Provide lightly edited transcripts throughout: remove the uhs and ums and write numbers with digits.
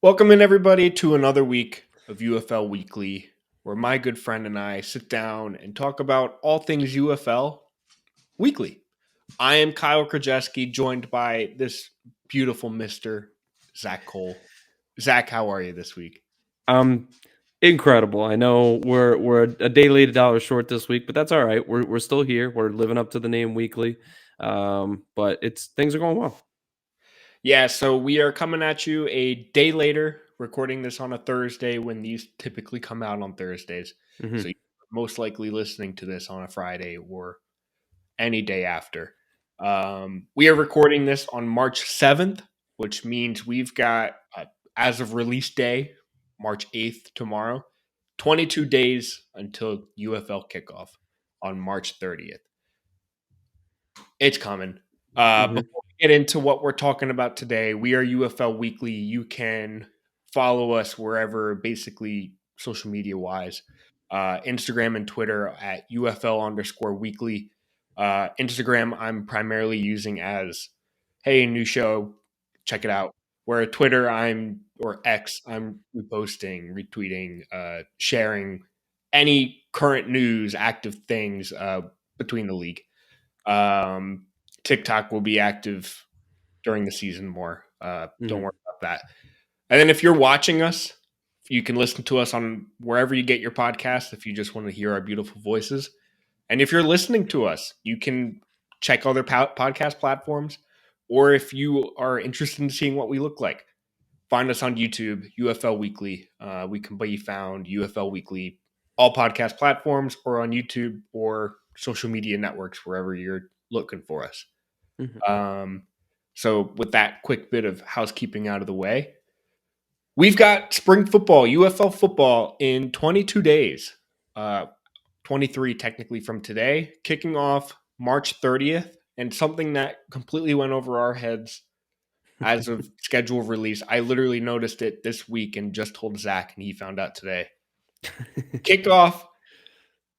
Welcome in, everybody, to another week of UFL Weekly, where my good friend and I sit down and talk about all things UFL weekly. I am Kyle Krajewski, joined by this beautiful Mr. Zach Cole. Zach, how are you this week? Incredible. I know we're a day late, $1 short this week, but that's all right. We're still here. We're living up to the name weekly. But things are going well. Yeah, so we are coming at you a day later, recording this on a Thursday when these typically come out on Thursdays. Mm-hmm. So you're most likely listening to this on a Friday or any day after. We are recording this on March 7th, which means we've got, as of release day, March 8th tomorrow, 22 days until UFL kickoff on March 30th. It's coming. Mm-hmm. Before we get into what we're talking about today, we are UFL Weekly. You can follow us wherever, basically social media wise, Instagram and Twitter at UFL_weekly. Instagram, I'm primarily using as, hey, new show, check it out. Where Twitter, or X, I'm reposting, retweeting, sharing any current news, active things between the league. Um, TikTok will be active during the season more. Don't Mm-hmm. worry about that. And then if you're watching us, you can listen to us on wherever you get your podcast if you just want to hear our beautiful voices. And if you're listening to us, you can check other podcast platforms. Or if you are interested in seeing what we look like, find us on YouTube, UFL Weekly. We can be found UFL Weekly, all podcast platforms, or on YouTube or social media networks, wherever you're looking for us. Mm-hmm. Um, so, with that quick bit of housekeeping out of the way, we've got spring football, UFL football, in 22 days. 23 technically from today, kicking off March 30th, and something that completely went over our heads as of schedule of release. I literally noticed it this week and just told Zach, and he found out today. Kickoff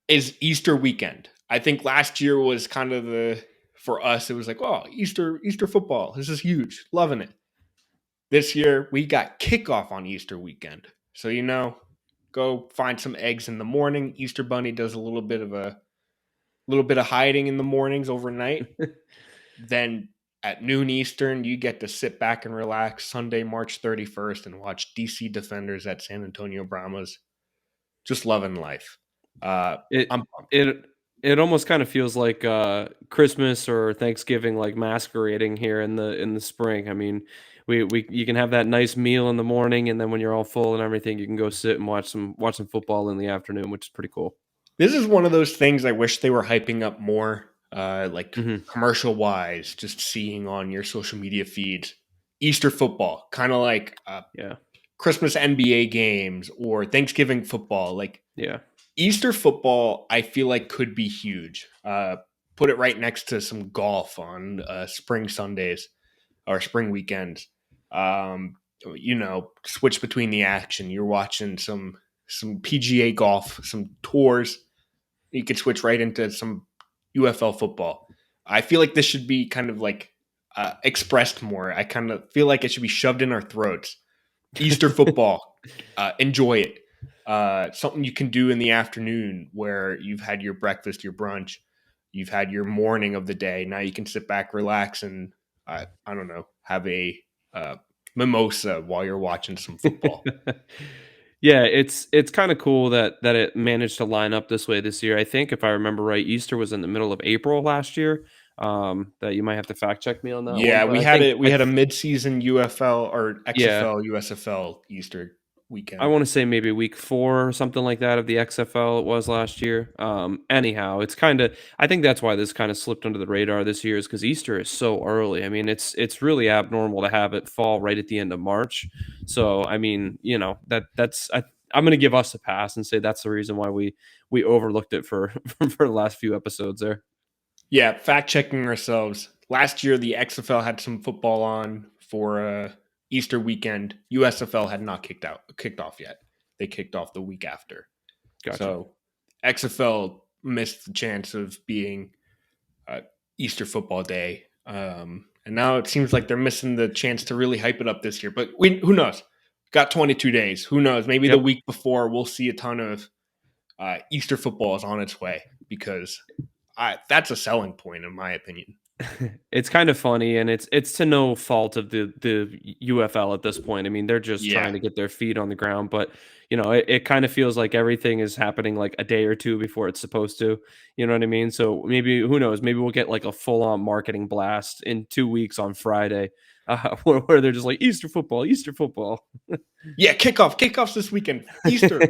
is Easter weekend. I think last year was kind of for us, it was like, oh, Easter football. This is huge. Loving it. This year, we got kickoff on Easter weekend. So, go find some eggs in the morning. Easter Bunny does a little bit of hiding in the mornings overnight. Then at noon Eastern, you get to sit back and relax Sunday, March 31st, and watch DC Defenders at San Antonio Brahmas. Just loving life. It I'm pumped. it it almost kind of feels like Christmas or Thanksgiving, like masquerading here in the spring. I mean, we you can have that nice meal in the morning, and then when you're all full and everything, you can go sit and watch some football in the afternoon, which is pretty cool. This is one of those things I wish they were hyping up more, like Mm-hmm. commercial wise, just seeing on your social media feeds. Easter football, kind of like Yeah, Christmas NBA games or Thanksgiving football. Like yeah. Easter football, I feel like could be huge. Put it right next to some golf on spring Sundays or spring weekends. Switch between the action. You're watching some PGA golf, some tours. You could switch right into some UFL football. I feel like this should be kind of like expressed more. I kind of feel like it should be shoved in our throats. Easter football, enjoy it. Something you can do in the afternoon where you've had your breakfast, your brunch, you've had your morning of the day. Now you can sit back, relax, and I don't know, have a uh, mimosa while you're watching some football. Yeah, it's kind of cool that it managed to line up this way this year. I think if I remember right, Easter was in the middle of April last year. That you might have to fact check me on that one, Yeah, but we I had think it. We had a mid-season UFL or yeah, XFL, USFL Easter I weekend. want to say maybe week 4 or something like that of the XFL it was last year. Anyhow, it's kind of I think that's why this kind of slipped under the radar this year is because Easter is so early. I mean, it's really abnormal to have it fall right at the end of March. So I mean, I'm going to give us a pass and say that's the reason why we overlooked it for for the last few episodes there. Yeah, fact checking ourselves. Last year, the XFL had some football on for Easter weekend. USFL had not kicked off yet. They kicked off the week after. Gotcha. So XFL missed the chance of being uh, Easter football day. And now it seems like they're missing the chance to really hype it up this year. But who knows? got 22 days. Who knows? Maybe the Yep. week before we'll see a ton of Easter football is on its way because that's a selling point in my opinion. It's kind of funny, and it's to no fault of the UFL at this point. I mean, they're just trying Yeah. to get their feet on the ground, but it kind of feels like everything is happening like a day or two before it's supposed to. You know what I mean? So maybe who knows? Maybe we'll get like a full on marketing blast in 2 weeks on Friday, where they're just like Easter football, Easter football. Yeah, kickoffs this weekend. Easter.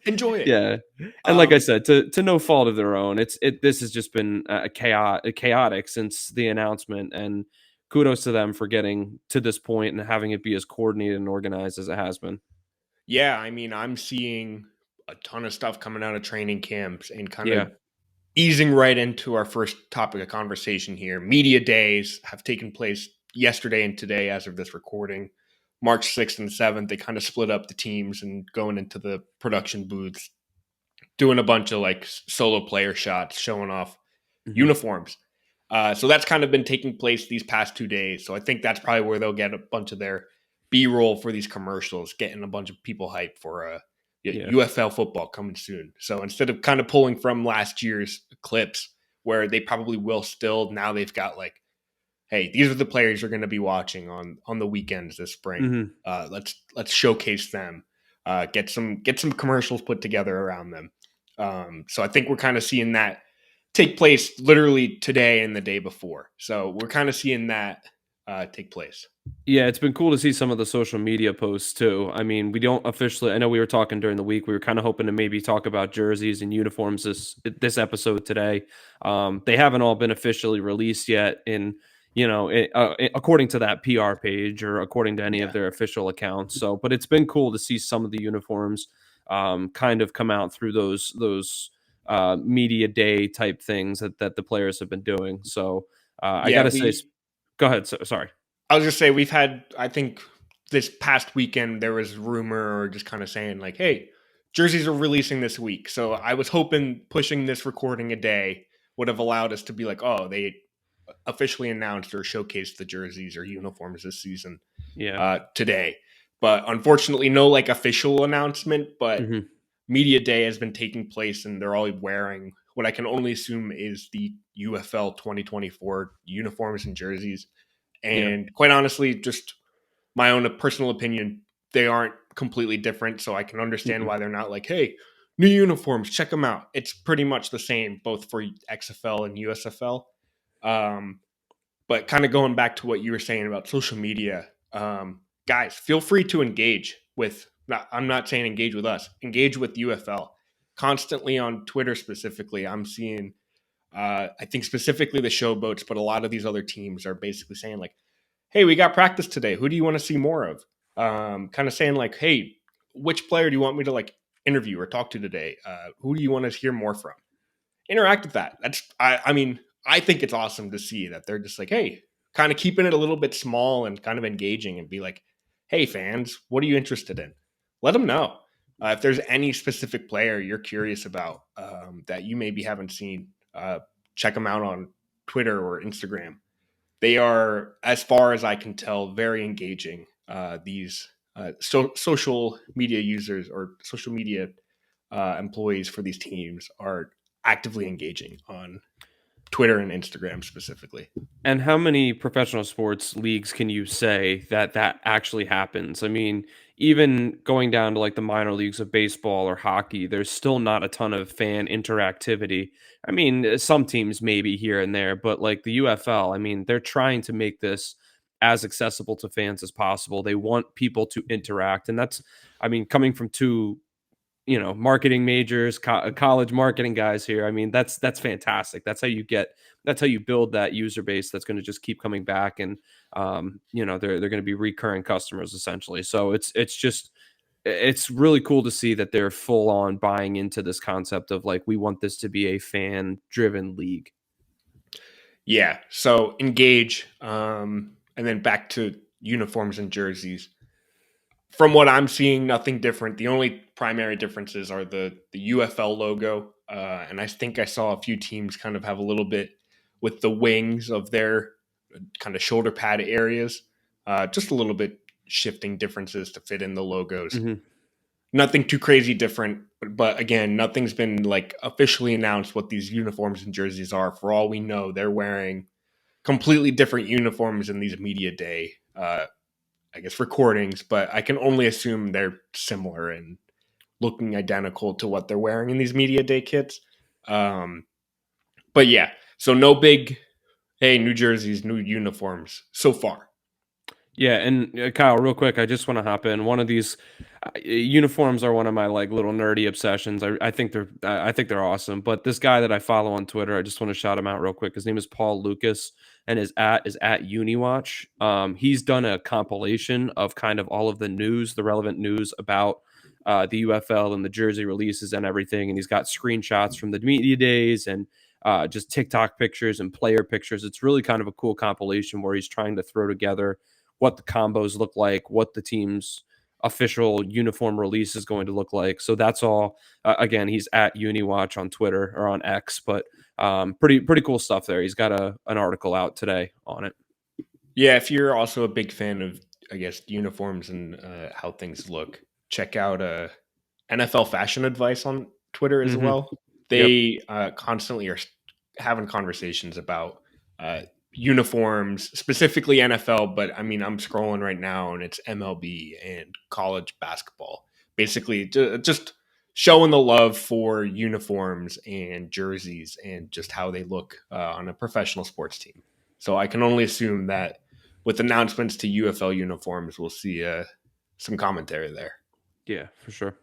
Enjoy it. Yeah, and like I said, to no fault of their own, this has just been chaotic since the announcement, and kudos to them for getting to this point and having it be as coordinated and organized as it has been. Yeah, I mean, I'm seeing a ton of stuff coming out of training camps and kind of Yeah. easing right into our first topic of conversation here. Media days have taken place yesterday and today as of this recording. March 6th and 7th, they kind of split up the teams and going into the production booths, doing a bunch of like solo player shots, showing off Mhm. uniforms. So that's kind of been taking place these past 2 days. So I think that's probably where they'll get a bunch of their B-roll for these commercials, getting a bunch of people hyped for Yeah. UFL football coming soon. So instead of kind of pulling from last year's clips where they probably will still, now they've got like, hey, these are the players you're going to be watching on the weekends this spring. Mhm. Let's showcase them. Get some commercials put together around them. So I think we're kind of seeing that take place literally today and the day before. So we're kind of seeing that take place. Yeah, it's been cool to see some of the social media posts too. I mean, we don't officially. I know we were talking during the week. We were kind of hoping to maybe talk about jerseys and uniforms this episode today. They haven't all been officially released yet, according to that PR page or according to any of Yeah. their official accounts. So, but it's been cool to see some of the uniforms kind of come out through those media day type things that the players have been doing. So, I Yeah, gotta say, go ahead. Sorry. I was just say we've had, I think this past weekend there was rumor or just kind of saying like, hey, jerseys are releasing this week. So I was hoping pushing this recording a day would have allowed us to be like, oh, they officially announced or showcased the jerseys or uniforms this season Yeah. today. But unfortunately, no like official announcement. But Mhm. media day has been taking place, and they're all wearing what I can only assume is the UFL 2024 uniforms and jerseys. Yeah. And quite honestly, just my own personal opinion, they aren't completely different. So I can understand Mhm. why they're not like, hey, new uniforms, check them out. It's pretty much the same, both for XFL and USFL. Um, but kind of going back to what you were saying about social media, guys, feel free to engage with. I'm not saying engage with us. Engage with UFL constantly on Twitter specifically. I'm seeing, I think specifically the showboats, but a lot of these other teams are basically saying like, "Hey, we got practice today. Who do you want to see more of?" Kind of saying like, "Hey, which player do you want me to like interview or talk to today? Who do you want to hear more from?" Interact with that. I mean, I think it's awesome to see that they're just like, hey, kind of keeping it a little bit small and kind of engaging and be like, hey, fans, what are you interested in? Let them know. If there's any specific player you're curious about that you maybe haven't seen, check them out on Twitter or Instagram. They are, as far as I can tell, very engaging. These social media users or social media employees for these teams are actively engaging on Twitter and Instagram specifically. And how many professional sports leagues can you say that actually happens? I mean, even going down to like the minor leagues of baseball or hockey, there's still not a ton of fan interactivity. I mean, some teams maybe here and there, but like the UFL, I mean, they're trying to make this as accessible to fans as possible. They want people to interact, and that's, I mean, coming from two marketing majors, college marketing guys here. I mean, that's fantastic. That's how you build that user base that's going to just keep coming back, and they're going to be recurring customers essentially. So it's really cool to see that they're full on buying into this concept of like we want this to be a fan driven league. Yeah. So engage. And then back to uniforms and jerseys. From what I'm seeing, nothing different. The only primary differences are the UFL logo, and I think I saw a few teams kind of have a little bit with the wings of their kind of shoulder pad areas, just a little bit shifting differences to fit in the logos. Mhm. Nothing too crazy different, but again, nothing's been like officially announced what these uniforms and jerseys are. For all we know, they're wearing completely different uniforms in these media day, I guess, recordings. But I can only assume they're similar and looking identical to what they're wearing in these media day kits. But yeah, so no big, hey, new jerseys, new uniforms so far. Yeah, and Kyle, real quick, I just want to hop in. One of these uniforms are one of my like little nerdy obsessions. I think they're awesome. But this guy that I follow on Twitter, I just want to shout him out real quick. His name is Paul Lucas, and his at is at Uniwatch. He's done a compilation of kind of all of the news, the relevant news about the UFL and the jersey releases and everything. And he's got screenshots from the media days and just TikTok pictures and player pictures. It's really kind of a cool compilation where he's trying to throw together what the combos look like, what the team's official uniform release is going to look like. So that's all. Again, he's at Uniwatch on Twitter or on X, but pretty cool stuff there. He's got an article out today on it. Yeah, if you're also a big fan of, I guess, uniforms and how things look, check out NFL Fashion Advice on Twitter as Mm-hmm. well. Yep. They constantly are having conversations about uniforms, specifically NFL. But I mean, I'm scrolling right now and it's MLB and college basketball. Basically, just showing the love for uniforms and jerseys and just how they look on a professional sports team. So I can only assume that with announcements to UFL uniforms, we'll see some commentary there. Yeah, for sure.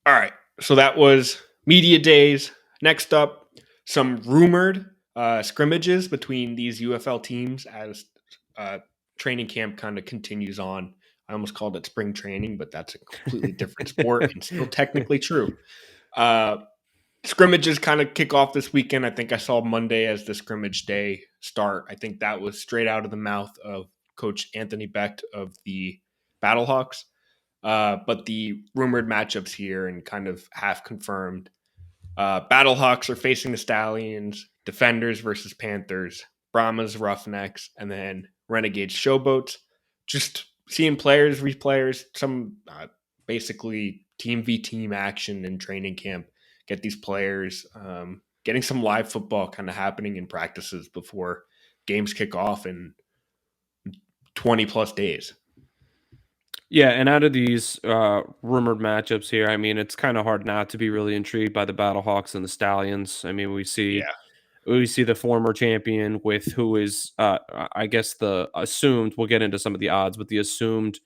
All right. So that was media days. Next up, some rumored scrimmages between these UFL teams as training camp kind of continues on. I almost called it spring training, but that's a completely different sport and still technically true. Uh, Scrimmages kind of kick off this weekend. I think I saw Monday as the scrimmage day start. I think that was straight out of the mouth of Coach Anthony Becht of the Battlehawks. But the rumored matchups here and kind of half confirmed. Battlehawks are facing the Stallions, Defenders versus Panthers, Brahmas Roughnecks, and then Renegades Showboats. Just seeing players v players, some basically team v team action in training camp. Get these players getting some live football kind of happening in practices before games kick off in 20 plus days. Yeah, and out of these rumored matchups here, I mean, it's kind of hard not to be really intrigued by the Battlehawks and the Stallions. I mean, Yeah. we see the former champion with who is, I guess, the assumed. We'll get into some of the odds, but the assumed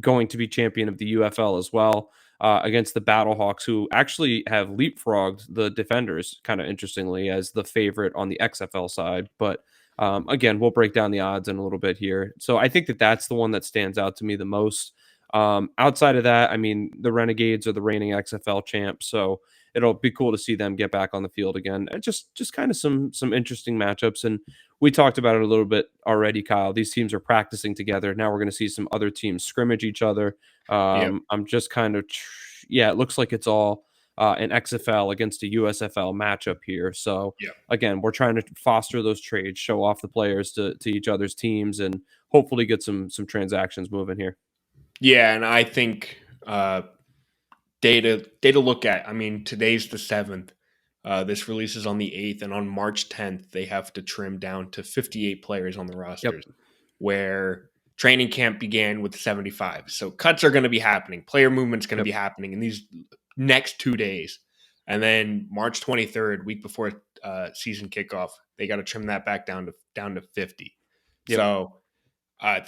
going to be champion of the UFL as well against the Battlehawks, who actually have leapfrogged the Defenders, kind of interestingly, as the favorite on the XFL side. But again, we'll break down the odds in a little bit here. So I think that that's the one that stands out to me the most. Outside of that, I mean, the Renegades are the reigning XFL champs, so it'll be cool to see them get back on the field again. And just kind of some interesting matchups. And we talked about it a little bit already, Kyle. These teams are practicing together. Now we're going to see some other teams scrimmage each other. Yep. I'm just kind of, yeah, it looks like it's all an XFL against a USFL matchup here. So Yep. again, we're trying to foster those trades, show off the players to each other's teams, and hopefully get some transactions moving here. Yeah, and I think day to look at. I mean, today's the 7th. This releases on the 8th, and on March 10th, they have to trim down to 58 players on the Yep. rosters, where training camp began with 75. So cuts are going to be happening. Player movement's going to Yep. be happening in these next 2 days. And then March 23rd, week before season kickoff, they got to trim that back down to 50. Yep. So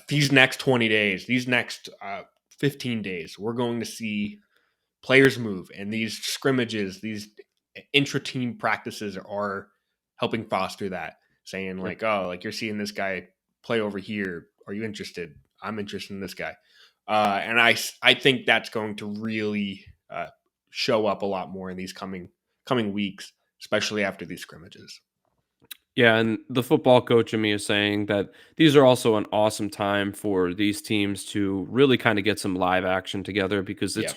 these next 20 days, these next 15 days, we're going to see players move, and these scrimmages, these intra-team practices are helping foster that. Saying Sure. like, oh, like you're seeing this guy play over here. Are you interested? I'm interested in this guy, and I think that's going to really show up a lot more in these coming weeks, especially after these scrimmages. Yeah, and the football coach in me is saying that these are also an awesome time for these teams to really kind of get some live action together because Yeah,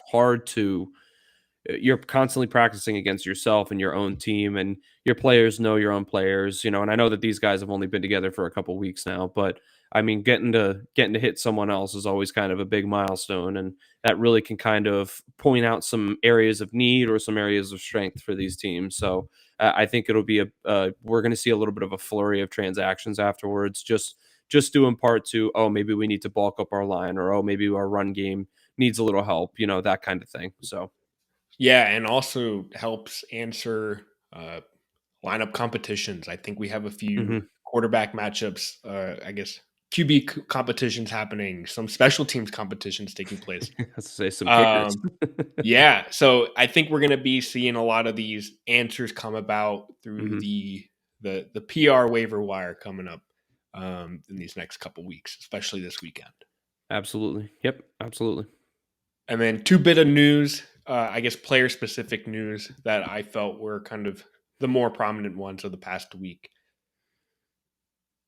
you're constantly practicing against yourself and your own team, and your players know your own players, and I know that these guys have only been together for a couple weeks now, but I mean, getting to hit someone else is always kind of a big milestone, and that really can kind of point out some areas of need or some areas of strength for these teams. So I think it'll be we're going to see a little bit of a flurry of transactions afterwards, just due in part to, oh, maybe we need to bulk up our line, or oh, maybe our run game needs a little help, that kind of thing. So Yeah, and also helps answer lineup competitions. I think we have a few mhm. quarterback matchups, I guess QB competitions happening, some special teams competitions taking place. Let's say some kickers. Um, yeah, so I think we're going to be seeing a lot of these answers come about through Mhm. the PR waiver wire coming up in these next couple weeks, especially this weekend. Absolutely. Yep. Absolutely. And then two bit of news, I guess player specific news that I felt were kind of the more prominent ones of the past week.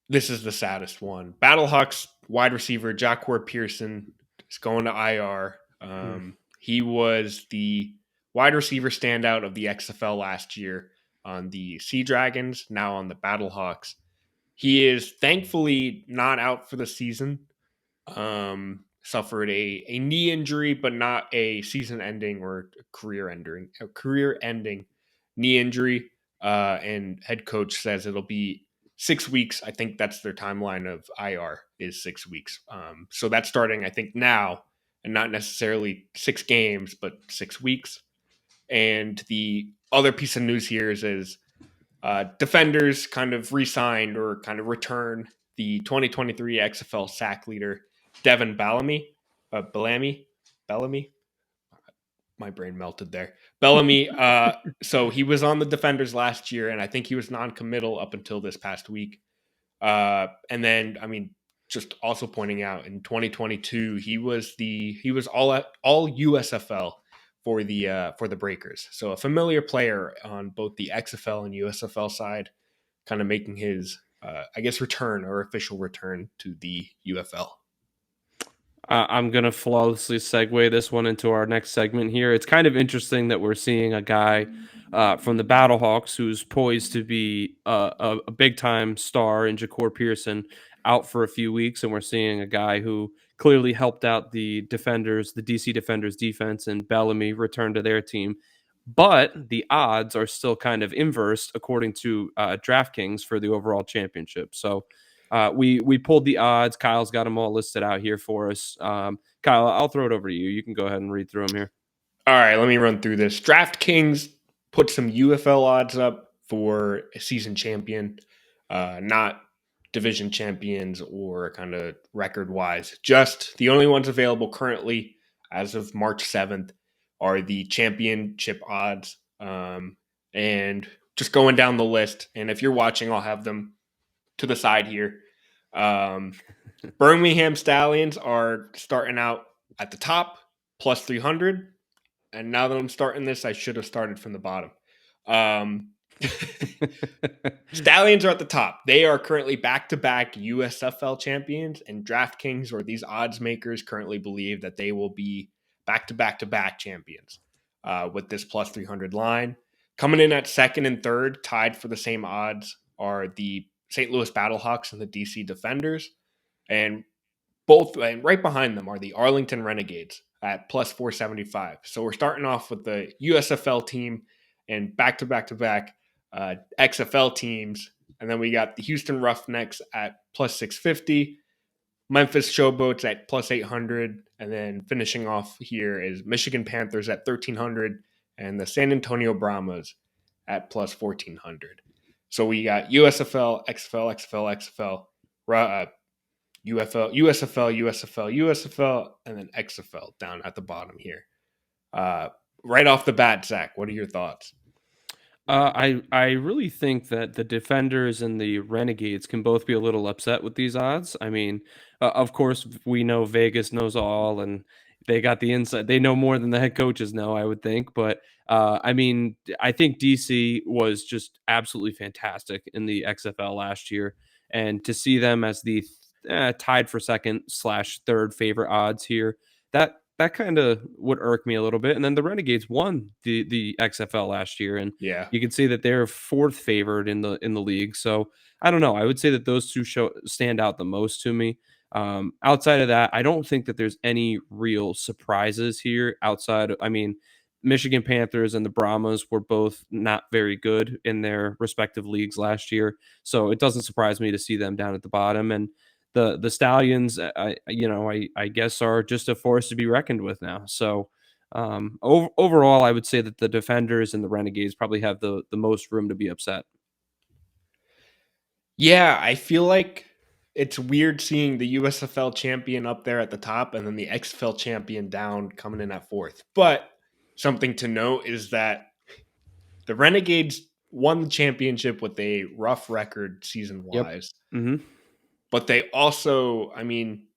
This is the saddest one. Battlehawks wide receiver Jacquard Pearson is going to IR. Mm. He was the wide receiver standout of the XFL last year on the Sea Dragons, now on the Battlehawks. He is thankfully not out for the season. Suffered a knee injury, but not a season-ending or career-ending knee injury. And head coach says it'll be 6 weeks. I think that's their timeline of IR is 6 weeks. So that's starting, I think, now, and not necessarily 6 games, but 6 weeks. And the other piece of news here is defenders kind of re-signed or kind of return the 2023 XFL sack leader Devin Bellamy. My brain melted there. Bellamy. So he was on the defenders last year, and I think he was non-committal up until this past week. And then, I mean, just also pointing out in 2022, he was all USFL for the Breakers. So a familiar player on both the XFL and USFL side, kind of making his I guess return or official return to the UFL. I'm going to flawlessly segue this one into our next segment here. It's kind of interesting that we're seeing a guy from the Battlehawks who's poised to be a big time star in Jacquard Pearson out for a few weeks. And we're seeing a guy who clearly helped out the defenders, the DC Defenders defense, and Bellamy return to their team. But the odds are still kind of inversed according to DraftKings for the overall championship. So we pulled the odds. Kyle's got them all listed out here for us. Kyle, I'll throw it over to you. You can go ahead and read through them here. All right, let me run through this. DraftKings put some UFL odds up for a season champion, not division champions or kind of record wise. Just the only ones available currently as of March 7th are the championship odds. And just going down the list. And if you're watching, I'll have them to the side here. Birmingham Stallions are starting out at the top, plus 300. And now that I'm starting this, I should have started from the bottom. Stallions are at the top. They are currently back-to-back USFL champions, and DraftKings or these odds makers currently believe that they will be back-to-back-to-back champions with this plus 300 line. Coming in at second and third, tied for the same odds, are the St. Louis Battlehawks and the DC Defenders. And right behind them are the Arlington Renegades at plus 475. So we're starting off with the USFL team and back-to-back-to-back XFL teams. And then we got the Houston Roughnecks at plus 650, Memphis Showboats at plus 800, and then finishing off here is Michigan Panthers at 1300 and the San Antonio Brahmas at plus 1400. So we got USFL, XFL, XFL, XFL, UFL, USFL, USFL, USFL, and then XFL down at the bottom here. Right off the bat, Zach, what are your thoughts? I really think that the Defenders and the Renegades can both be a little upset with these odds. I mean, of course, we know Vegas knows all, and they got the inside. They know more than the head coaches know, I would think. But I mean, I think DC was just absolutely fantastic in the XFL last year, and to see them as the tied for second/third favorite odds here, that kind of would irk me a little bit. And then the Renegades won the XFL last year, and Yeah. you can see that they're fourth favored in the league. So I don't know. I would say that those two stand out the most to me. Outside of that, I don't think that there's any real surprises here. I mean, Michigan Panthers and the Brahmas were both not very good in their respective leagues last year, so it doesn't surprise me to see them down at the bottom. And the Stallions, I guess are just a force to be reckoned with now. So overall, I would say that the Defenders and the Renegades probably have the most room to be upset. Yeah, I feel like it's weird seeing the USFL champion up there at the top and then the XFL champion down coming in at fourth. But something to note is that the Renegades won the championship with a rough record season Yep. wise. Mm-hmm. But they also, I mean,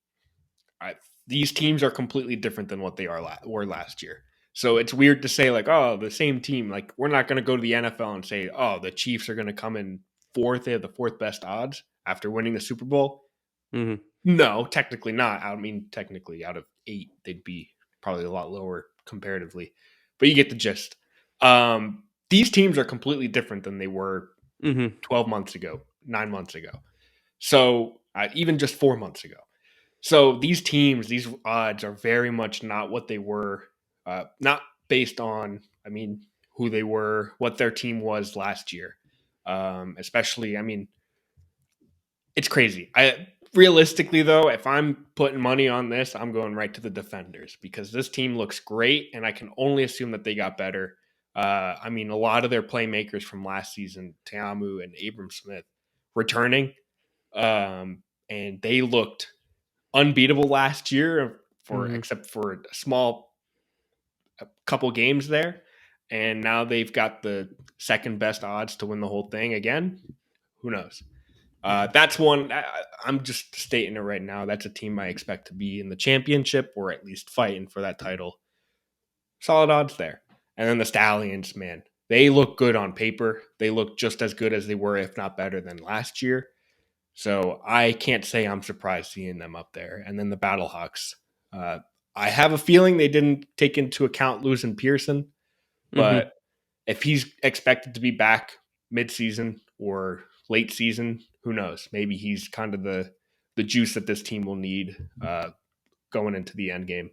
these teams are completely different than what they were last year. So it's weird to say like, oh, the same team. Like we're not going to go to the NFL and say, oh, the Chiefs are going to come in fourth. They have the fourth best odds after winning the Super Bowl. Mm-hmm. No, technically not. I mean, technically out of 8, they'd be probably a lot lower comparatively. But you get the gist. These teams are completely different than they were Mm-hmm. 12 months ago, 9 months ago. So even just 4 months ago. So these teams, these odds are very much not what they were, not based on, I mean, who they were, what their team was last year. Especially, I mean, it's crazy. Realistically though, if I'm putting money on this, I'm going right to the Defenders because this team looks great, and I can only assume that they got better. I mean, a lot of their playmakers from last season, Teamu and Abram Smith, returning, and they looked unbeatable last year Mm-hmm. except for a couple games there, and now they've got the second best odds to win the whole thing again. Who knows? That's one. I'm just stating it right now. That's a team I expect to be in the championship or at least fighting for that title. Solid odds there. And then the Stallions, man, they look good on paper. They look just as good as they were, if not better than last year. So I can't say I'm surprised seeing them up there. And then the Battlehawks. Uh, I have a feeling they didn't take into account losing Pearson, Mm-hmm. but if he's expected to be back mid-season or late season, who knows? Maybe he's kind of the juice that this team will need going into the end game.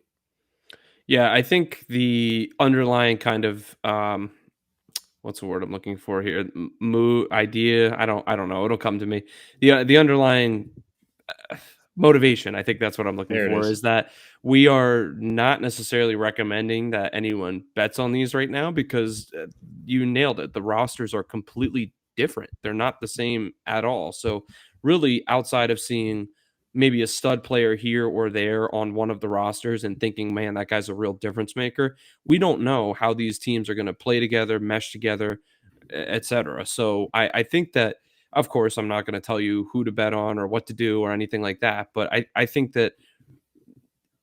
Yeah, I think the underlying kind of what's the word I'm looking for here? Idea. I don't know. It'll come to me. The underlying motivation, I think that's what I'm looking There it for, is. is that we are not necessarily recommending that anyone bets on these right now because you nailed it. The rosters are completely different. They're not the same at all. So really, outside of seeing maybe a stud player here or there on one of the rosters and thinking, man, that guy's a real difference maker, we don't know how these teams are going to play together, mesh together, etc. So I think that, of course, I'm not going to tell you who to bet on or what to do or anything like that. But I think that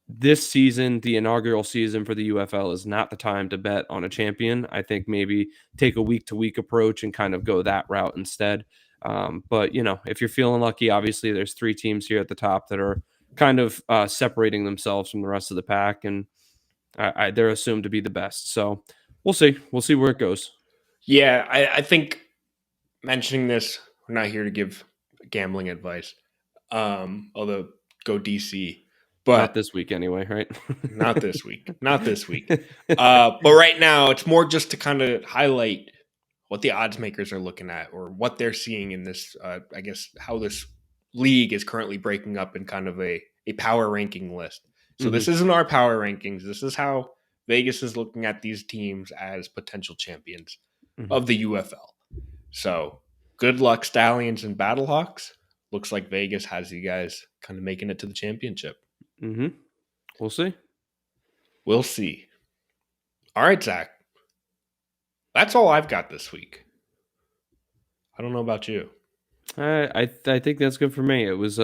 this season, the inaugural season for the UFL, is not the time to bet on a champion. I think maybe take a week to week approach and kind of go that route instead. But, if you're feeling lucky, obviously there's 3 teams here at the top that are kind of separating themselves from the rest of the pack, and they're assumed to be the best. So we'll see. We'll see where it goes. Yeah, I think mentioning this, we're not here to give gambling advice. Although go DC, Not but this week anyway, right? not this week. Not this week. But right now, it's more just to kind of highlight what the odds makers are looking at or what they're seeing in this. I guess how this league is currently breaking up in kind of a power ranking list. So Hmm. this isn't our power rankings. This is how Vegas is looking at these teams as potential champions Hmm. of the UFL. So good luck, Stallions and Battlehawks. Looks like Vegas has you guys kind of making it to the championship. Hmm. We'll see. We'll see. All right, Zach. That's all I've got this week. I don't know about you. I think that's good for me. It was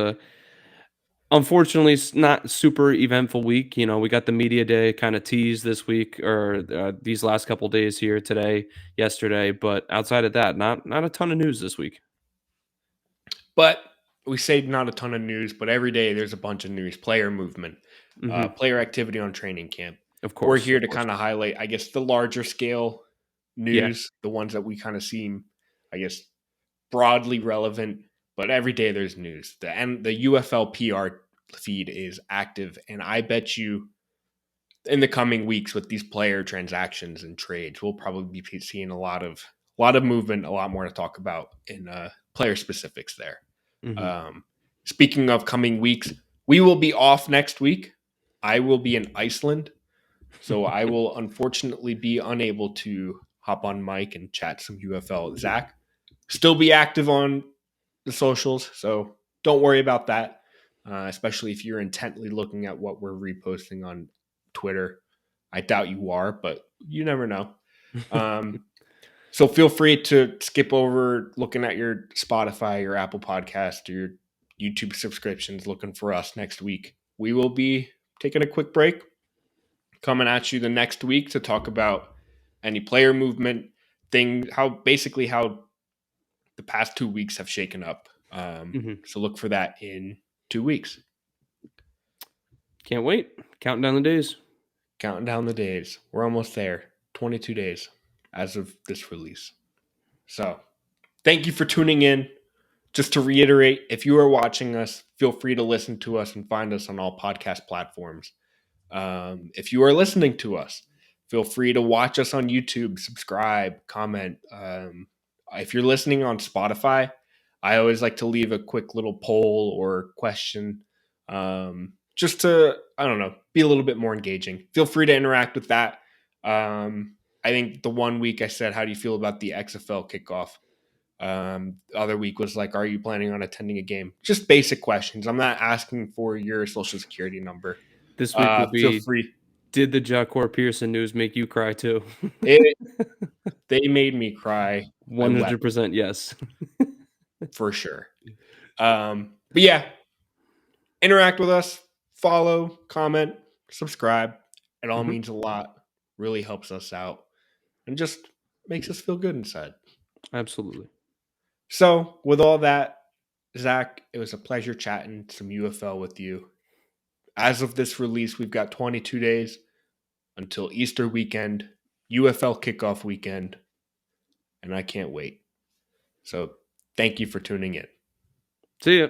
unfortunately not super eventful week. We got the media day kind of teased this week or these last couple days here today, yesterday. But outside of that, not a ton of news this week. But we say not a ton of news, but every day there's a bunch of news, player movement, player activity on training camp. Of We're course. here to kind of highlight, I guess, the larger scale Yeah. news, the ones that we kind of seem, I guess, broadly relevant. But every day there's news. The UFL PR feed is active, and I bet you in the coming weeks with these player transactions and trades, we'll probably be seeing a lot of movement, a lot more to talk about in player specifics there. Mhm. Speaking of coming weeks, we will be off next week. I will be in Iceland, so I will unfortunately be unable to hop on mic and chat some UFL. Zach, still be active on the socials, so don't worry about that. Especially if you're intently looking at what we're reposting on Twitter. I doubt you are, but you never know. So feel free to skip over looking at your Spotify, your Apple Podcast, or your YouTube subscriptions, looking for us next week. We will be taking a quick break, coming at you the next week to talk about any player movement thing, how the past 2 weeks have shaken up. Mhm. So look for that in 2 weeks. Can't wait. Counting down the days. Counting down the days. We're almost there. 22 days as of this release. So thank you for tuning in. Just to reiterate, if you are watching us, feel free to listen to us and find us on all podcast platforms. If you are listening to us, feel free to watch us on YouTube, subscribe, comment. If you're listening on Spotify, I always like to leave a quick little poll or question, just to, I don't know, be a little bit more engaging. Feel free to interact with that. I think the one week I said, how do you feel about the XFL kickoff? The other week was like, are you planning on attending a game? Just basic questions. I'm not asking for your social security number. This week will Feel be, free. did the Jacquar Pearson news make you cry too? They made me cry. I wept 100% yes. for sure. But yeah, interact with us, follow, comment, subscribe. It all Mhm. means a lot. Really helps us out and just makes us feel good inside. Absolutely. So, with all that, Zach, it was a pleasure chatting some UFL with you. As of this release, we've got 22 days until Easter weekend, UFL kickoff weekend, and I can't wait. So, thank you for tuning in. See ya.